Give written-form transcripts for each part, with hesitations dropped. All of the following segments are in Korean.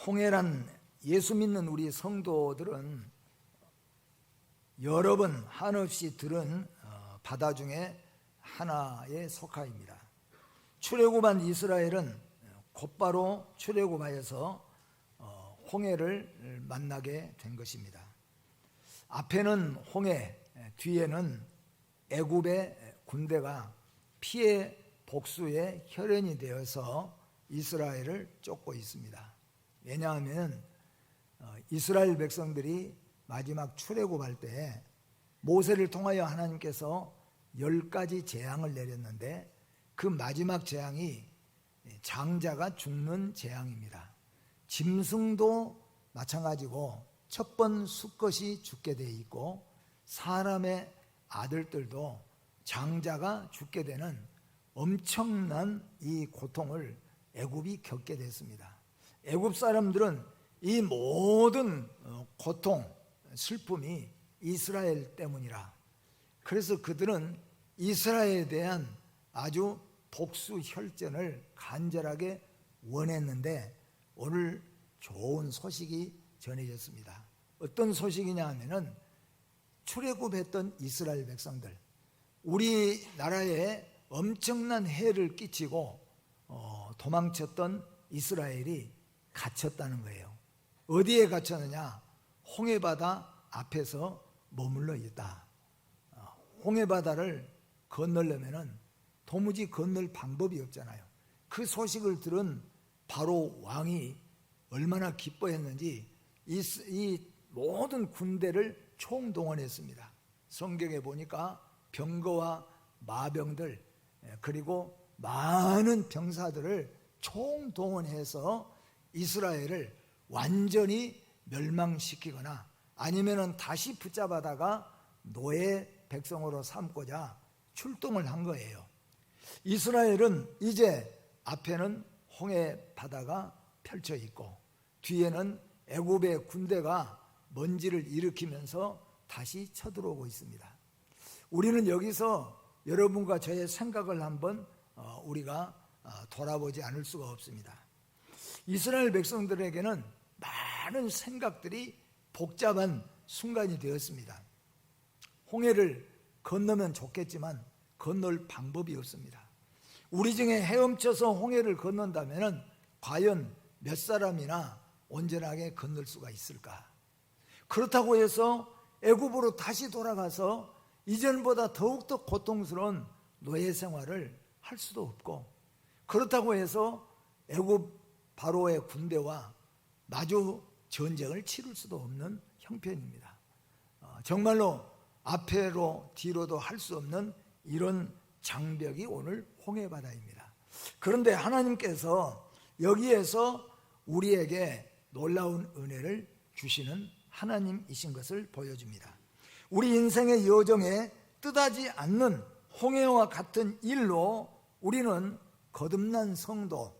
홍해란 예수 믿는 우리 성도들은 여러 번 한없이 들은 바다 중에 하나에 속하입니다. 출애굽한 이스라엘은 곧바로 출애굽하여서 홍해를 만나게 된 것입니다. 앞에는 홍해, 뒤에는 애굽의 군대가 피해 복수의 혈연이 되어서 이스라엘을 쫓고 있습니다. 왜냐하면 이스라엘 백성들이 마지막 출애굽할 때 모세를 통하여 하나님께서 10가지 재앙을 내렸는데 그 마지막 재앙이 장자가 죽는 재앙입니다. 짐승도 마찬가지고 첫 번 수컷이 죽게 돼 있고 사람의 아들들도 장자가 죽게 되는 엄청난 이 고통을 애굽이 겪게 됐습니다. 애굽 사람들은 이 모든 고통, 슬픔이 이스라엘 때문이라. 그래서 그들은 이스라엘에 대한 아주 복수 혈전을 간절하게 원했는데 오늘 좋은 소식이 전해졌습니다. 어떤 소식이냐 하면은 출애굽했던 이스라엘 백성들, 우리나라에 엄청난 해를 끼치고 도망쳤던 이스라엘이 갇혔다는 거예요. 어디에 갇혔느냐? 홍해바다 앞에서 머물러 있다. 홍해바다를 건너려면은 도무지 건널 방법이 없잖아요. 그 소식을 들은 바로 왕이 얼마나 기뻐했는지 이 모든 군대를 총동원했습니다. 성경에 보니까 병거와 마병들 그리고 많은 병사들을 총동원해서 이스라엘을 완전히 멸망시키거나 아니면은 다시 붙잡아다가 노예 백성으로 삼고자 출동을 한 거예요. 이스라엘은 이제 앞에는 홍해 바다가 펼쳐 있고 뒤에는 애굽의 군대가 먼지를 일으키면서 다시 쳐들어오고 있습니다. 우리는 여기서 여러분과 저의 생각을 한번 우리가 돌아보지 않을 수가 없습니다. 이스라엘 백성들에게는 많은 생각들이 복잡한 순간이 되었습니다. 홍해를 건너면 좋겠지만 건널 방법이 없습니다. 우리 중에 헤엄쳐서 홍해를 건넌다면 과연 몇 사람이나 온전하게 건널 수가 있을까? 그렇다고 해서 애굽으로 다시 돌아가서 이전보다 더욱더 고통스러운 노예 생활을 할 수도 없고, 그렇다고 해서 애굽 바로의 군대와 마주 전쟁을 치를 수도 없는 형편입니다. 정말로 앞에로 뒤로도 할 수 없는 이런 장벽이 오늘 홍해바다입니다. 그런데 하나님께서 여기에서 우리에게 놀라운 은혜를 주시는 하나님이신 것을 보여줍니다. 우리 인생의 여정에 뜻하지 않는 홍해와 같은 일로 우리는 거듭난 성도,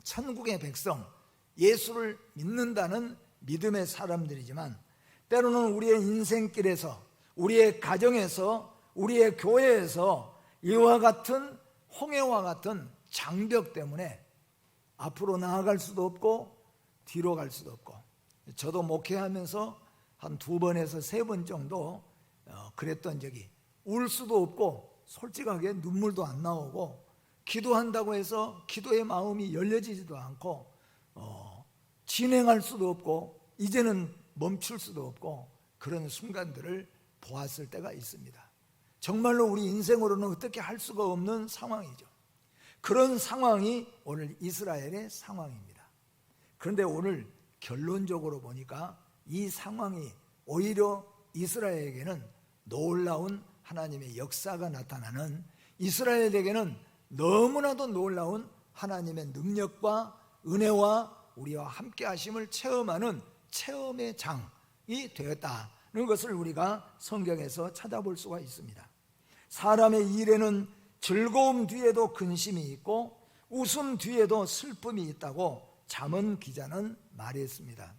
천국의 백성, 예수를 믿는다는 믿음의 사람들이지만 때로는 우리의 인생길에서, 우리의 가정에서, 우리의 교회에서 이와 같은 홍해와 같은 장벽 때문에 앞으로 나아갈 수도 없고 뒤로 갈 수도 없고, 저도 목회하면서 한 2번에서 3번 정도 그랬던 적이, 울 수도 없고 솔직하게 눈물도 안 나오고 기도한다고 해서 기도의 마음이 열려지지도 않고 진행할 수도 없고 이제는 멈출 수도 없고 그런 순간들을 보았을 때가 있습니다. 정말로 우리 인생으로는 어떻게 할 수가 없는 상황이죠. 그런 상황이 오늘 이스라엘의 상황입니다. 그런데 오늘 결론적으로 보니까 이 상황이 오히려 이스라엘에게는 놀라운 하나님의 역사가 나타나는, 이스라엘에게는 너무나도 놀라운 하나님의 능력과 은혜와 우리와 함께 하심을 체험하는 체험의 장이 되었다는 것을 우리가 성경에서 찾아볼 수가 있습니다. 사람의 일에는 즐거움 뒤에도 근심이 있고 웃음 뒤에도 슬픔이 있다고 잠언 기자는 말했습니다.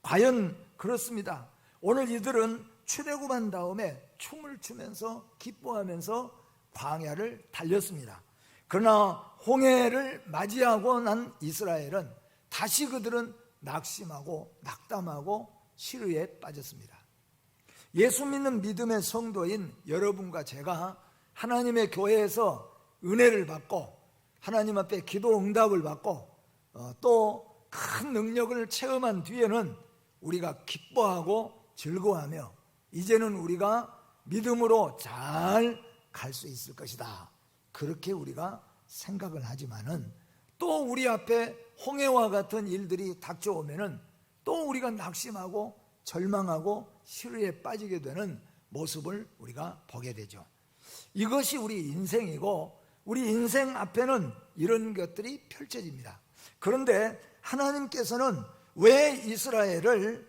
과연 그렇습니다. 오늘 이들은 출애굽한 다음에 춤을 추면서 기뻐하면서 광야를 달렸습니다. 그러나 홍해를 맞이하고 난 이스라엘은 다시 그들은 낙심하고 낙담하고 시르에 빠졌습니다. 예수 믿는 믿음의 성도인 여러분과 제가 하나님의 교회에서 은혜를 받고 하나님 앞에 기도 응답을 받고 또 큰 능력을 체험한 뒤에는 우리가 기뻐하고 즐거워하며 이제는 우리가 믿음으로 잘 갈 수 있을 것이다, 그렇게 우리가 생각을 하지만은 또 우리 앞에 홍해와 같은 일들이 닥쳐오면은 또 우리가 낙심하고 절망하고 시르에 빠지게 되는 모습을 우리가 보게 되죠. 이것이 우리 인생이고 우리 인생 앞에는 이런 것들이 펼쳐집니다. 그런데 하나님께서는 왜 이스라엘을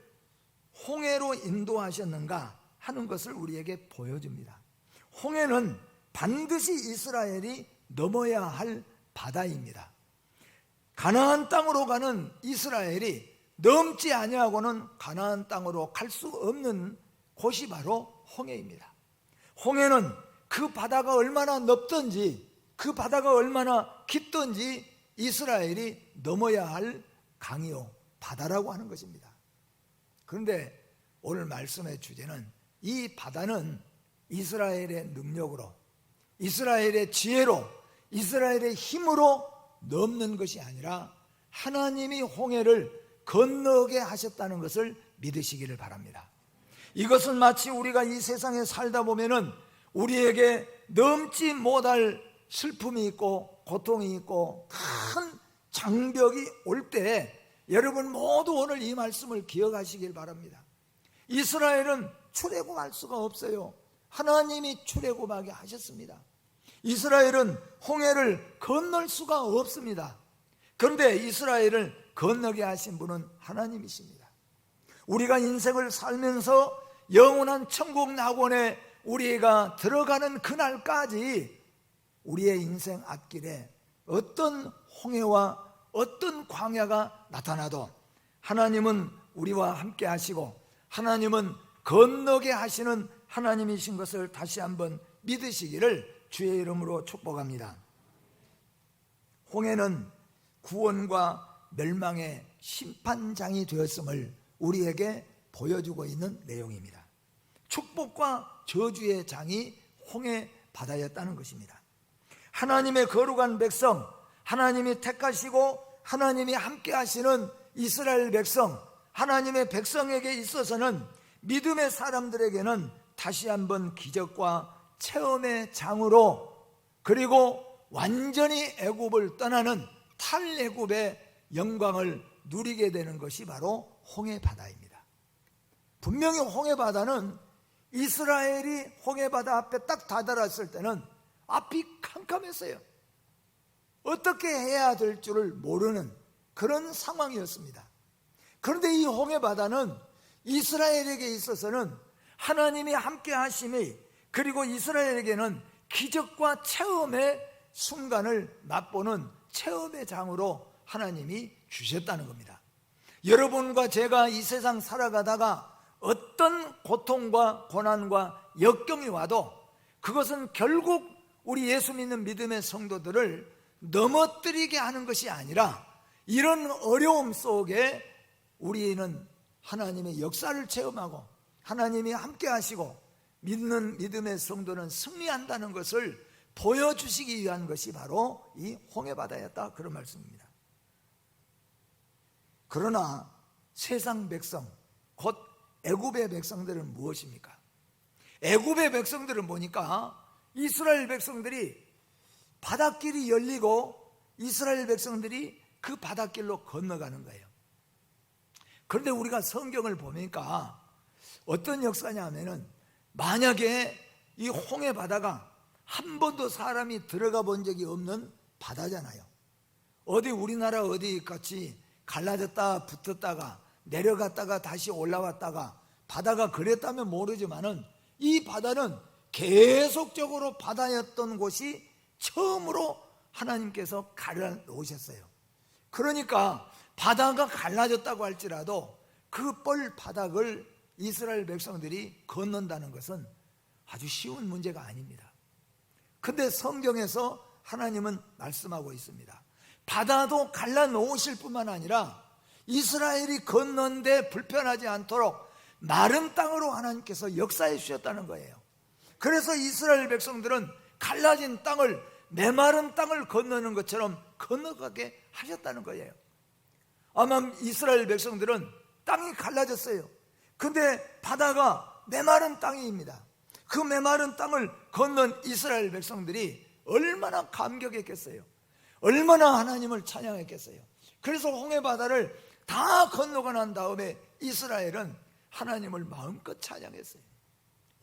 홍해로 인도하셨는가 하는 것을 우리에게 보여줍니다. 홍해는 반드시 이스라엘이 넘어야 할 바다입니다. 가나안 땅으로 가는 이스라엘이 넘지 아니하고는 가나안 땅으로 갈 수 없는 곳이 바로 홍해입니다. 홍해는 그 바다가 얼마나 넓든지 그 바다가 얼마나 깊든지 이스라엘이 넘어야 할 강이요 바다라고 하는 것입니다. 그런데 오늘 말씀의 주제는 이 바다는 이스라엘의 능력으로, 이스라엘의 지혜로, 이스라엘의 힘으로 넘는 것이 아니라 하나님이 홍해를 건너게 하셨다는 것을 믿으시기를 바랍니다. 이것은 마치 우리가 이 세상에 살다 보면은 우리에게 넘지 못할 슬픔이 있고 고통이 있고 큰 장벽이 올 때 여러분 모두 오늘 이 말씀을 기억하시길 바랍니다. 이스라엘은 출애굽할 수가 없어요. 하나님이 출애굽하게 하셨습니다. 이스라엘은 홍해를 건널 수가 없습니다. 그런데 이스라엘을 건너게 하신 분은 하나님이십니다. 우리가 인생을 살면서 영원한 천국 낙원에 우리가 들어가는 그날까지 우리의 인생 앞길에 어떤 홍해와 어떤 광야가 나타나도 하나님은 우리와 함께 하시고 하나님은 건너게 하시는 하나님이신 것을 다시 한번 믿으시기를 주의 이름으로 축복합니다. 홍해는 구원과 멸망의 심판장이 되었음을 우리에게 보여주고 있는 내용입니다. 축복과 저주의 장이 홍해 바다였다는 것입니다. 하나님의 거룩한 백성, 하나님이 택하시고 하나님이 함께 하시는 이스라엘 백성, 하나님의 백성에게 있어서는 믿음의 사람들에게는 다시 한번 기적과 체험의 장으로, 그리고 완전히 애굽을 떠나는 탈애굽의 영광을 누리게 되는 것이 바로 홍해 바다입니다. 분명히 홍해 바다는 이스라엘이 홍해 바다 앞에 딱 다다랐을 때는 앞이 캄캄했어요. 어떻게 해야 될 줄을 모르는 그런 상황이었습니다. 그런데 이 홍해 바다는 이스라엘에게 있어서는 하나님이 함께 하심이, 그리고 이스라엘에게는 기적과 체험의 순간을 맛보는 체험의 장으로 하나님이 주셨다는 겁니다. 여러분과 제가 이 세상 살아가다가 어떤 고통과 고난과 역경이 와도 그것은 결국 우리 예수 믿는 믿음의 성도들을 넘어뜨리게 하는 것이 아니라 이런 어려움 속에 우리는 하나님의 역사를 체험하고 하나님이 함께 하시고 믿는 믿음의 성도는 승리한다는 것을 보여주시기 위한 것이 바로 이 홍해바다였다, 그런 말씀입니다. 그러나 세상 백성, 곧 애굽의 백성들은 무엇입니까? 애굽의 백성들은 보니까 이스라엘 백성들이 바닷길이 열리고 이스라엘 백성들이 그 바닷길로 건너가는 거예요. 그런데 우리가 성경을 보니까 어떤 역사냐 하면은, 만약에 이 홍해 바다가 한 번도 사람이 들어가 본 적이 없는 바다잖아요. 어디 우리나라 어디 같이 갈라졌다 붙었다가 내려갔다가 다시 올라왔다가 바다가 그랬다면 모르지만은 이 바다는 계속적으로 바다였던 곳이 처음으로 하나님께서 갈라놓으셨어요. 그러니까 바다가 갈라졌다고 할지라도 그 뻘 바닥을 이스라엘 백성들이 건넌다는 것은 아주 쉬운 문제가 아닙니다. 근데 성경에서 하나님은 말씀하고 있습니다. 바다도 갈라놓으실 뿐만 아니라 이스라엘이 건넌데 불편하지 않도록 마른 땅으로 하나님께서 역사해 주셨다는 거예요. 그래서 이스라엘 백성들은 갈라진 땅을, 메마른 땅을 건너는 것처럼 건너가게 하셨다는 거예요. 아마 이스라엘 백성들은 땅이 갈라졌어요. 근데 바다가 메마른 땅입니다. 그 메마른 땅을 건넌 이스라엘 백성들이 얼마나 감격했겠어요. 얼마나 하나님을 찬양했겠어요. 그래서 홍해바다를 다 건너고 난 다음에 이스라엘은 하나님을 마음껏 찬양했어요.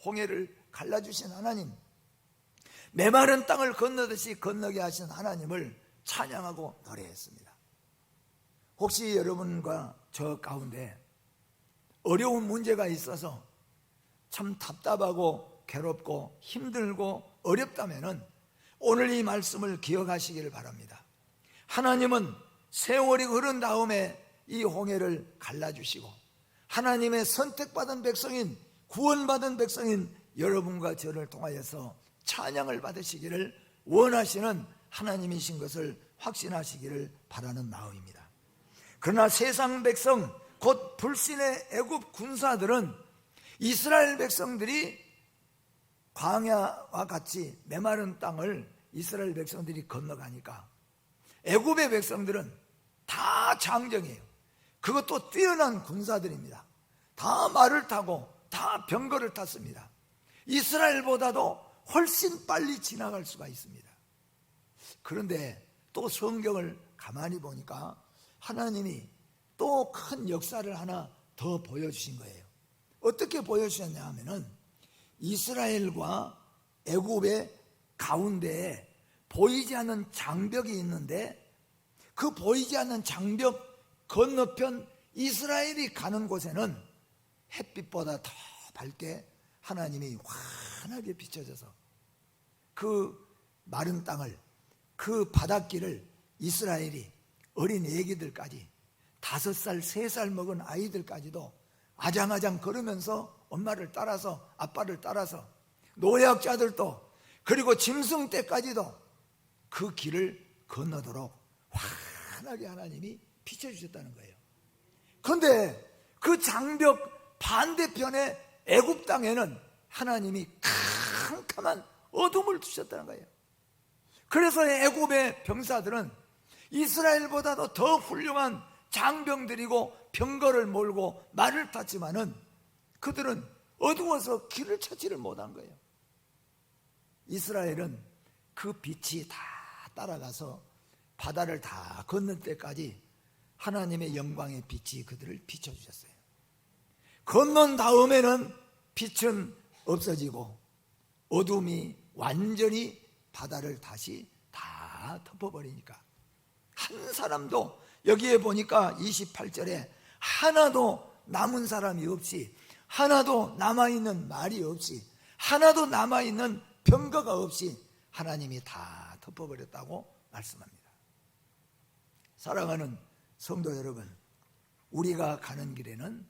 홍해를 갈라주신 하나님, 메마른 땅을 건너듯이 건너게 하신 하나님을 찬양하고 노래했습니다. 혹시 여러분과 저 가운데 어려운 문제가 있어서 참 답답하고 괴롭고 힘들고 어렵다면 오늘 이 말씀을 기억하시기를 바랍니다. 하나님은 세월이 흐른 다음에 이 홍해를 갈라주시고 하나님의 선택받은 백성인, 구원받은 백성인 여러분과 저를 통하여서 찬양을 받으시기를 원하시는 하나님이신 것을 확신하시기를 바라는 마음입니다. 그러나 세상 백성, 곧 불신의 애굽 군사들은 이스라엘 백성들이 광야와 같이 메마른 땅을 이스라엘 백성들이 건너가니까 애굽의 백성들은 다 장정이에요. 그것도 뛰어난 군사들입니다. 다 말을 타고 다 병거를 탔습니다. 이스라엘보다도 훨씬 빨리 지나갈 수가 있습니다. 그런데 또 성경을 가만히 보니까 하나님이 또 큰 역사를 하나 더 보여주신 거예요. 어떻게 보여주셨냐 하면은 이스라엘과 애굽의 가운데에 보이지 않는 장벽이 있는데 그 보이지 않는 장벽 건너편 이스라엘이 가는 곳에는 햇빛보다 더 밝게 하나님이 환하게 비춰져서 그 마른 땅을, 그 바닷길을 이스라엘이 어린 애기들까지 5살, 3살 먹은 아이들까지도 아장아장 걸으면서 엄마를 따라서, 아빠를 따라서, 노약자들도, 그리고 짐승 떼까지도 그 길을 건너도록 환하게 하나님이 비춰주셨다는 거예요. 그런데 그 장벽 반대편에 애굽 땅에는 하나님이 캄캄한 어둠을 주셨다는 거예요. 그래서 애굽의 병사들은 이스라엘보다도 더 훌륭한 장병들이고 병거를 몰고 말을 탔지만은 그들은 어두워서 길을 찾지를 못한 거예요. 이스라엘은 그 빛이 다 따라가서 바다를 다 건널 때까지 하나님의 영광의 빛이 그들을 비춰주셨어요. 건넌 다음에는 빛은 없어지고 어둠이 완전히 바다를 다시 다 덮어버리니까 한 사람도, 여기에 보니까 28절에 하나도 남은 사람이 없이, 하나도 남아있는 말이 없이, 하나도 남아있는 병거가 없이 하나님이 다 덮어버렸다고 말씀합니다. 사랑하는 성도 여러분, 우리가 가는 길에는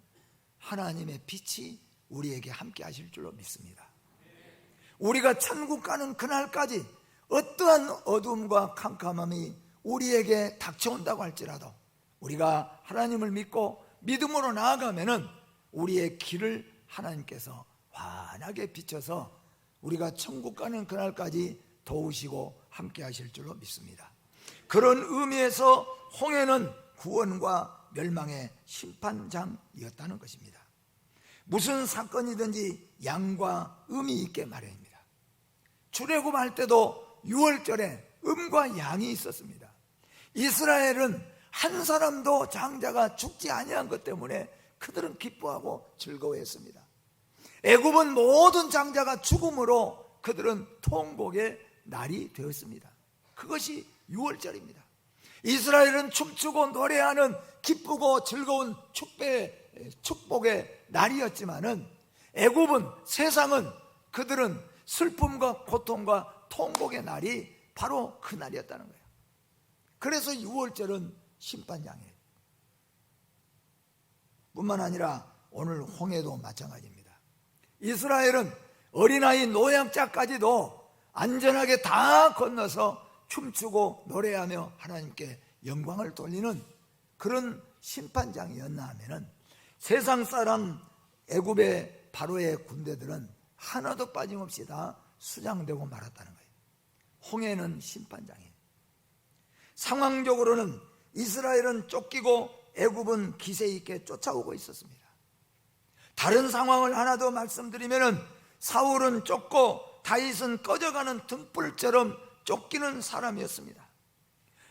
하나님의 빛이 우리에게 함께 하실 줄로 믿습니다. 우리가 천국 가는 그날까지 어떠한 어둠과 캄캄함이 우리에게 닥쳐온다고 할지라도 우리가 하나님을 믿고 믿음으로 나아가면은 우리의 길을 하나님께서 환하게 비춰서 우리가 천국 가는 그날까지 도우시고 함께 하실 줄로 믿습니다. 그런 의미에서 홍해는 구원과 멸망의 심판장이었다는 것입니다. 무슨 사건이든지 양과 음이 있게 마련입니다. 출애굽할 때도 6월절에 음과 양이 있었습니다. 이스라엘은 한 사람도 장자가 죽지 아니한 것 때문에 그들은 기뻐하고 즐거워했습니다. 애굽은 모든 장자가 죽음으로 그들은 통곡의 날이 되었습니다. 그것이 6월절입니다. 이스라엘은 춤추고 노래하는 기쁘고 즐거운 축복의 날이었지만은 애굽은, 세상은, 그들은 슬픔과 고통과 통곡의 날이 바로 그 날이었다는 거예요. 그래서 6월절은 심판장이에요. 뿐만 아니라 오늘 홍해도 마찬가지입니다. 이스라엘은 어린아이 노약자까지도 안전하게 다 건너서 춤추고 노래하며 하나님께 영광을 돌리는 그런 심판장이었나 하면은 세상 사람 애굽의 바로의 군대들은 하나도 빠짐없이 다 수장되고 말았다는 거예요. 홍해는 심판장이에요. 상황적으로는 이스라엘은 쫓기고 애굽은 기세 있게 쫓아오고 있었습니다. 다른 상황을 하나 더 말씀드리면은 사울은 쫓고 다윗은 꺼져가는 등불처럼 쫓기는 사람이었습니다.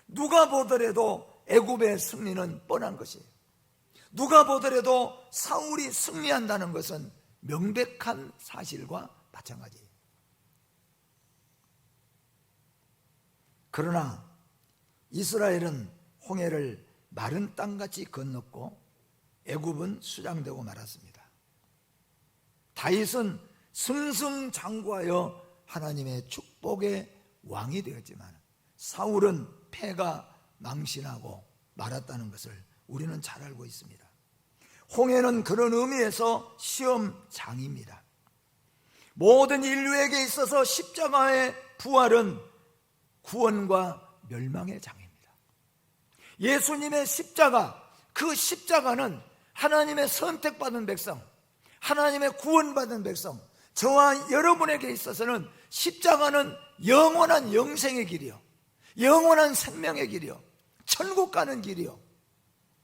누가 보더라도 애굽의 승리는 뻔한 것이에요. 누가 보더라도 사울이 승리한다는 것은 명백한 사실과 마찬가지예요. 그러나 이스라엘은 홍해를 마른 땅같이 건넜고 애굽은 수장되고 말았습니다. 다윗은 승승장구하여 하나님의 축복의 왕이 되었지만 사울은 패가 망신하고 말았다는 것을 우리는 잘 알고 있습니다. 홍해는 그런 의미에서 시험장입니다. 모든 인류에게 있어서 십자가의 부활은 구원과 멸망의 장입니다. 예수님의 십자가, 그 십자가는 하나님의 선택받은 백성, 하나님의 구원받은 백성, 저와 여러분에게 있어서는 십자가는 영원한 영생의 길이요, 영원한 생명의 길이요, 천국 가는 길이요,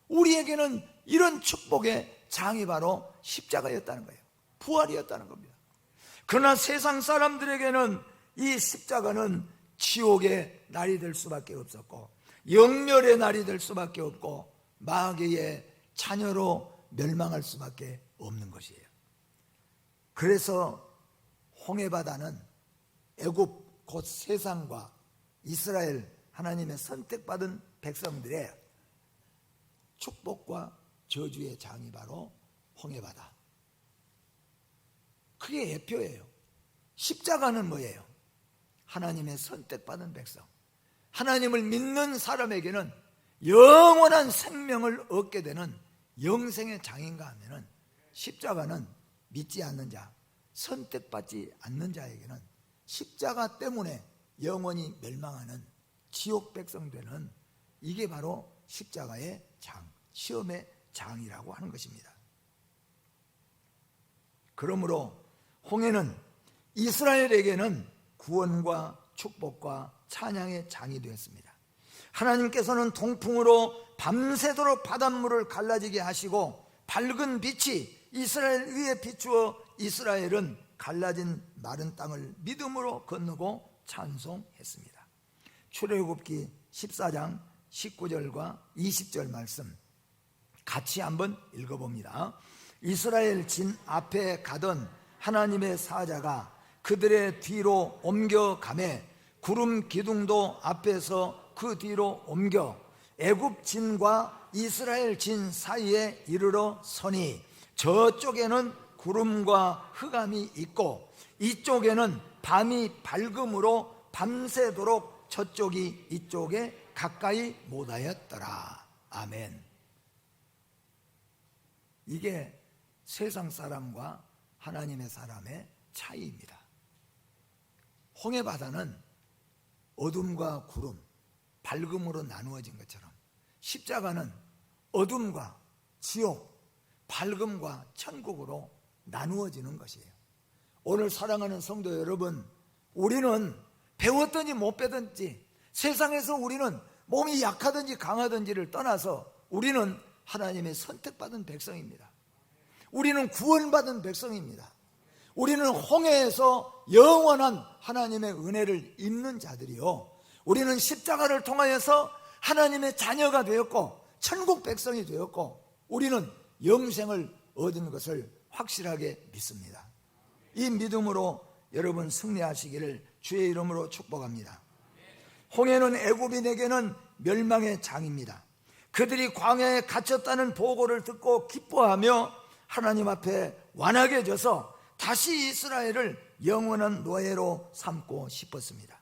우리에게는 이런 축복의 장이 바로 십자가였다는 거예요. 부활이었다는 겁니다. 그러나 세상 사람들에게는 이 십자가는 지옥의 날이 될 수밖에 없었고 영멸의 날이 될 수밖에 없고 마귀의 자녀로 멸망할 수밖에 없는 것이에요. 그래서 홍해바다는 애굽 곧 세상과 이스라엘 하나님의 선택받은 백성들의 축복과 저주의 장이 바로 홍해바다. 그게 예표예요. 십자가는 뭐예요? 하나님의 선택받은 백성, 하나님을 믿는 사람에게는 영원한 생명을 얻게 되는 영생의 장인가 하면은 십자가는 믿지 않는 자, 선택받지 않는 자에게는 십자가 때문에 영원히 멸망하는 지옥 백성 되는, 이게 바로 십자가의 장, 시험의 장이라고 하는 것입니다. 그러므로 홍해는 이스라엘에게는 구원과 축복과 찬양의 장이 되었습니다. 하나님께서는 동풍으로 밤새도록 바닷물을 갈라지게 하시고 밝은 빛이 이스라엘 위에 비추어 이스라엘은 갈라진 마른 땅을 믿음으로 건너고 찬송했습니다. 출애굽기 14장 19절과 20절 말씀 같이 한번 읽어봅니다. 이스라엘 진 앞에 가던 하나님의 사자가 그들의 뒤로 옮겨가매 구름 기둥도 앞에서 그 뒤로 옮겨 애굽 진과 이스라엘 진 사이에 이르러 서니 저쪽에는 구름과 흑암이 있고 이쪽에는 밤이 밝음으로 밤새도록 저쪽이 이쪽에 가까이 못하였더라. 아멘. 이게 세상 사람과 하나님의 사람의 차이입니다. 홍해바다는 어둠과 구름, 밝음으로 나누어진 것처럼 십자가는 어둠과 지옥, 밝음과 천국으로 나누어지는 것이에요. 오늘 사랑하는 성도 여러분, 우리는 배웠든지 못 배웠든지 세상에서 우리는 몸이 약하든지 강하든지를 떠나서 우리는 하나님의 선택받은 백성입니다. 우리는 구원받은 백성입니다. 우리는 홍해에서 영원한 하나님의 은혜를 입는 자들이요, 우리는 십자가를 통하여서 하나님의 자녀가 되었고 천국 백성이 되었고 우리는 영생을 얻은 것을 확실하게 믿습니다. 이 믿음으로 여러분 승리하시기를 주의 이름으로 축복합니다. 홍해는 애굽인에게는 멸망의 장입니다. 그들이 광야에 갇혔다는 보고를 듣고 기뻐하며 하나님 앞에 완악해져서 다시 이스라엘을 영원한 노예로 삼고 싶었습니다.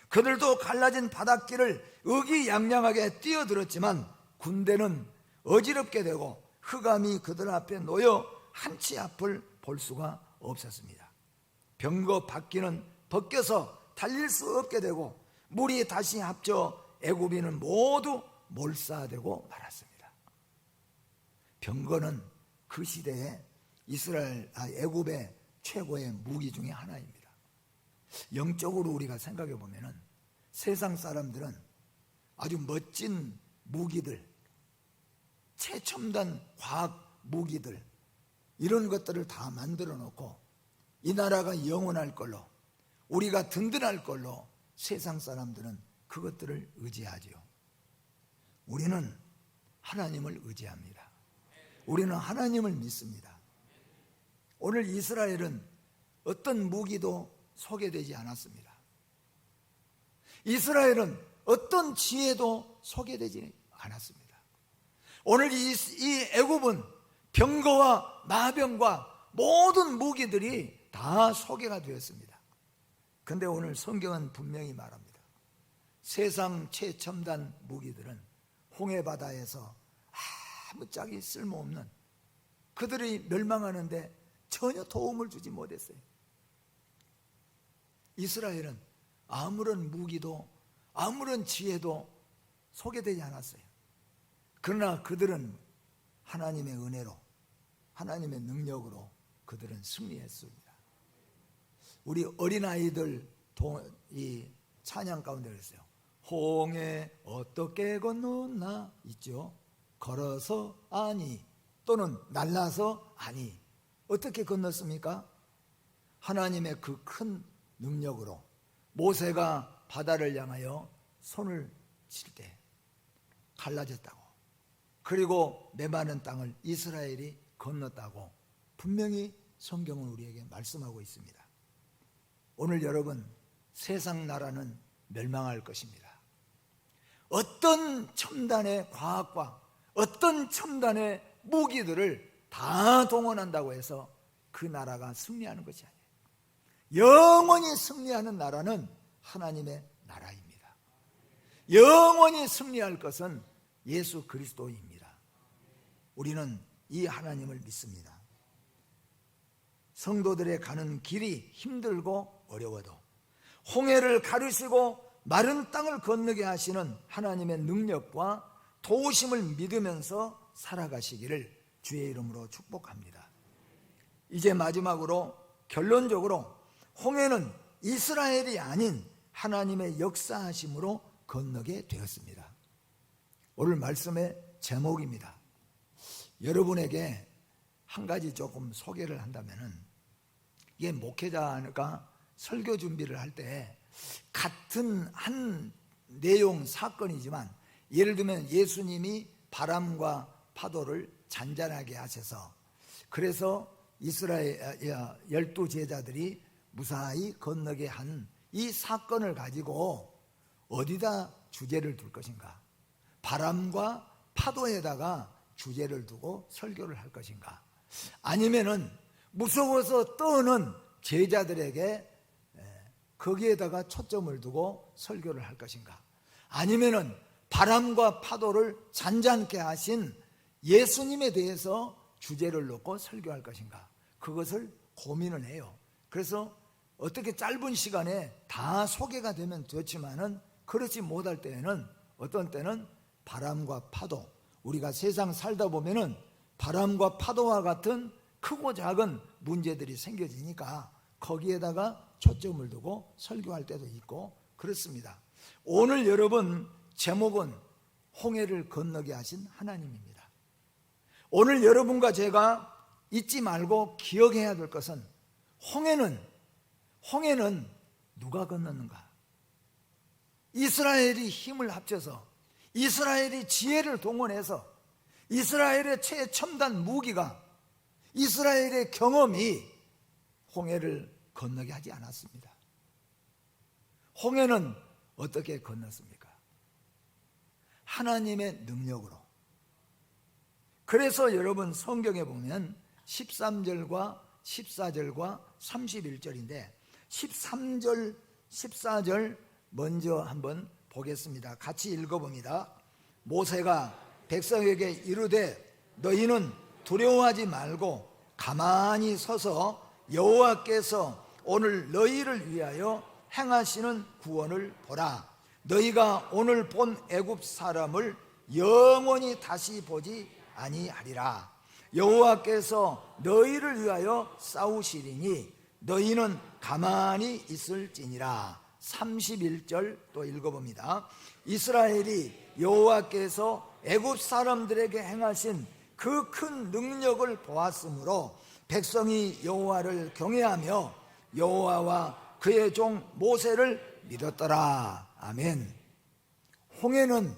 그들도 갈라진 바닷길을 의기양양하게 뛰어들었지만 군대는 어지럽게 되고 흑암이 그들 앞에 놓여 한치 앞을 볼 수가 없었습니다. 병거 바퀴는 벗겨서 달릴 수 없게 되고 물이 다시 합쳐 애굽인은 모두 몰사되고 말았습니다. 병거는 그 시대에 애굽의 최고의 무기 중에 하나입니다. 영적으로 우리가 생각해 보면은 세상 사람들은 아주 멋진 무기들, 최첨단 과학 무기들, 이런 것들을 다 만들어 놓고 이 나라가 영원할 걸로, 우리가 든든할 걸로 세상 사람들은 그것들을 의지하지요. 우리는 하나님을 의지합니다. 우리는 하나님을 믿습니다. 오늘 이스라엘은 어떤 무기도 소개되지 않았습니다. 이스라엘은 어떤 지혜도 소개되지 않았습니다. 오늘 이 애굽은 병거와 마병과 모든 무기들이 다 소개가 되었습니다. 그런데 오늘 성경은 분명히 말합니다. 세상 최첨단 무기들은 홍해바다에서 아무짝이 쓸모없는, 그들이 멸망하는데 전혀 도움을 주지 못했어요. 이스라엘은 아무런 무기도 아무런 지혜도 소개되지 않았어요. 그러나 그들은 하나님의 은혜로, 하나님의 능력으로 그들은 승리했습니다. 우리 어린아이들 이 찬양 가운데 그랬어요. 홍해 어떻게 건넜나 있죠. 걸어서 아니, 또는 날라서 아니. 어떻게 건넜습니까? 하나님의 그 큰 능력으로 모세가 바다를 향하여 손을 칠 때 갈라졌다고, 그리고 메마른 땅을 이스라엘이 건넜다고 분명히 성경은 우리에게 말씀하고 있습니다. 오늘 여러분, 세상 나라는 멸망할 것입니다. 어떤 첨단의 과학과 어떤 첨단의 무기들을 다 동원한다고 해서 그 나라가 승리하는 것이 아니에요. 영원히 승리하는 나라는 하나님의 나라입니다. 영원히 승리할 것은 예수 그리스도입니다. 우리는 이 하나님을 믿습니다. 성도들의 가는 길이 힘들고 어려워도 홍해를 가르시고 마른 땅을 건너게 하시는 하나님의 능력과 도우심을 믿으면서 살아가시기를 주의 이름으로 축복합니다. 이제 마지막으로 결론적으로 홍해는 이스라엘이 아닌 하나님의 역사하심으로 건너게 되었습니다. 오늘 말씀의 제목입니다. 여러분에게 한 가지 조금 소개를 한다면은, 이게 목회자가 설교 준비를 할 때 같은 한 내용 사건이지만, 예를 들면 예수님이 바람과 파도를 잔잔하게 하셔서, 그래서 이스라엘 12제자들이 무사히 건너게 한 이 사건을 가지고 어디다 주제를 둘 것인가, 바람과 파도에다가 주제를 두고 설교를 할 것인가, 아니면은 무서워서 떠는 제자들에게 거기에다가 초점을 두고 설교를 할 것인가, 아니면은 바람과 파도를 잔잔케 하신 예수님에 대해서 주제를 놓고 설교할 것인가, 그것을 고민을 해요. 그래서 어떻게 짧은 시간에 다 소개가 되면 좋지만은 그렇지 못할 때에는, 어떤 때는 바람과 파도, 우리가 세상 살다 보면은 바람과 파도와 같은 크고 작은 문제들이 생겨지니까 거기에다가 초점을 두고 설교할 때도 있고 그렇습니다. 오늘 여러분 제목은 홍해를 건너게 하신 하나님입니다. 오늘 여러분과 제가 잊지 말고 기억해야 될 것은, 홍해는 누가 건넜는가? 이스라엘이 힘을 합쳐서, 이스라엘이 지혜를 동원해서, 이스라엘의 최첨단 무기가, 이스라엘의 경험이 홍해를 건너게 하지 않았습니다. 홍해는 어떻게 건넜습니까? 하나님의 능력으로. 그래서 여러분 성경에 보면 13절과 14절과 31절인데 13절, 14절 먼저 한번 보겠습니다. 같이 읽어봅니다. 모세가 백성에게 이르되 너희는 두려워하지 말고 가만히 서서 여호와께서 오늘 너희를 위하여 행하시는 구원을 보라. 너희가 오늘 본 애굽 사람을 영원히 다시 보지 아니하리라. 여호와께서 너희를 위하여 싸우시리니 너희는 가만히 있을지니라. 31절 또 읽어봅니다. 이스라엘이 여호와께서 애굽 사람들에게 행하신 그 큰 능력을 보았으므로 백성이 여호와를 경외하며 여호와와 그의 종 모세를 믿었더라. 아멘. 홍해는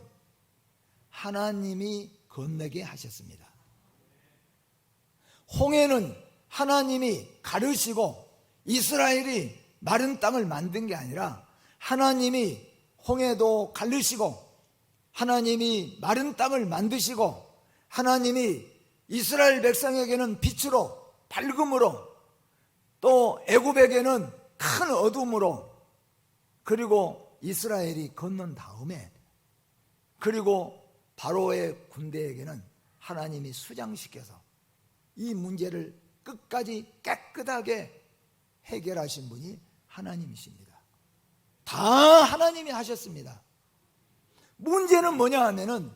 하나님이 건너게 하셨습니다. 홍해는 하나님이 가르시고 이스라엘이 마른 땅을 만든 게 아니라 하나님이 홍해도 가르시고 하나님이 마른 땅을 만드시고 하나님이 이스라엘 백성에게는 빛으로 밝음으로 또 애굽에게는 큰 어둠으로 그리고 이스라엘이 건넌 다음에 그리고 바로의 군대에게는 하나님이 수장시켜서 이 문제를 끝까지 깨끗하게 해결하신 분이 하나님이십니다. 다 하나님이 하셨습니다. 문제는 뭐냐 하면은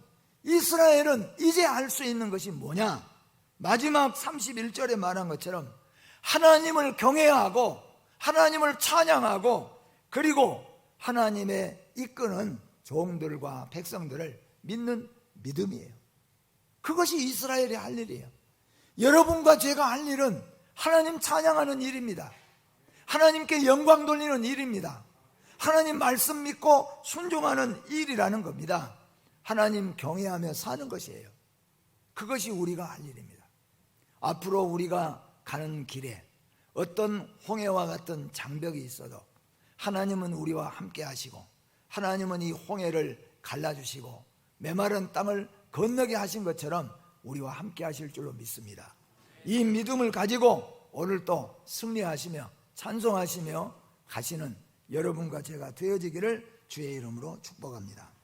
이스라엘은 이제 알 수 있는 것이 뭐냐? 마지막 31절에 말한 것처럼 하나님을 경외하고 하나님을 찬양하고 그리고 하나님의 이끄는 종들과 백성들을 믿는 믿음이에요. 그것이 이스라엘이 할 일이에요. 여러분과 제가 할 일은 하나님 찬양하는 일입니다. 하나님께 영광 돌리는 일입니다. 하나님 말씀 믿고 순종하는 일이라는 겁니다. 하나님 경외하며 사는 것이에요. 그것이 우리가 할 일입니다. 앞으로 우리가 가는 길에 어떤 홍해와 같은 장벽이 있어도 하나님은 우리와 함께 하시고 하나님은 이 홍해를 갈라주시고 메마른 땅을 건너게 하신 것처럼 우리와 함께 하실 줄로 믿습니다. 이 믿음을 가지고 오늘도 승리하시며 찬송하시며 가시는 여러분과 제가 되어지기를 주의 이름으로 축복합니다.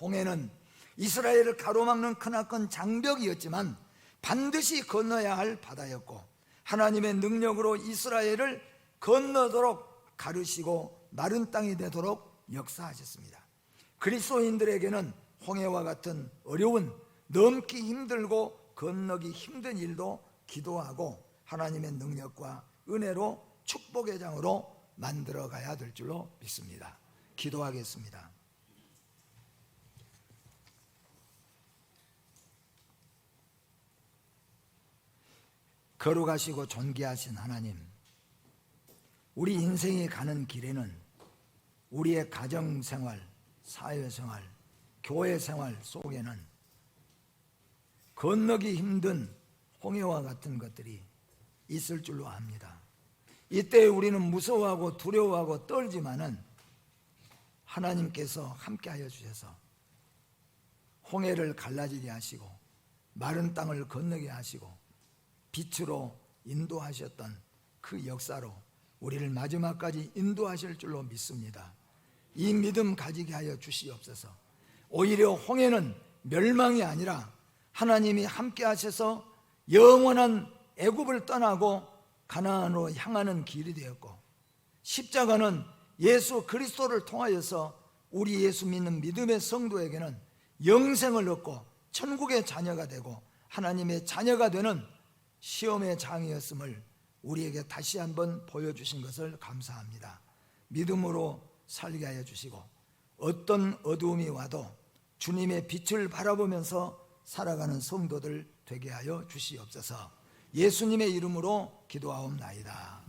홍해는 이스라엘을 가로막는 크나큰 장벽이었지만 반드시 건너야 할 바다였고 하나님의 능력으로 이스라엘을 건너도록 가르시고 마른 땅이 되도록 역사하셨습니다. 그리스도인들에게는 홍해와 같은 어려운 넘기 힘들고 건너기 힘든 일도 기도하고 하나님의 능력과 은혜로 축복의 장으로 만들어가야 될 줄로 믿습니다. 기도하겠습니다. 거룩하시고 존귀하신 하나님, 우리 인생이 가는 길에는 우리의 가정생활, 사회생활, 교회생활 속에는 건너기 힘든 홍해와 같은 것들이 있을 줄로 압니다. 이때 우리는 무서워하고 두려워하고 떨지만은 하나님께서 함께하여 주셔서 홍해를 갈라지게 하시고 마른 땅을 건너게 하시고 빛으로 인도하셨던 그 역사로 우리를 마지막까지 인도하실 줄로 믿습니다. 이 믿음 가지게 하여 주시옵소서. 오히려 홍해는 멸망이 아니라 하나님이 함께 하셔서 영원한 애굽을 떠나고 가나안으로 향하는 길이 되었고 십자가는 예수 그리스도를 통하여서 우리 예수 믿는 믿음의 성도에게는 영생을 얻고 천국의 자녀가 되고 하나님의 자녀가 되는 시험의 장이었음을 우리에게 다시 한번 보여주신 것을 감사합니다. 믿음으로 살게 하여 주시고 어떤 어두움이 와도 주님의 빛을 바라보면서 살아가는 성도들 되게 하여 주시옵소서. 예수님의 이름으로 기도하옵나이다.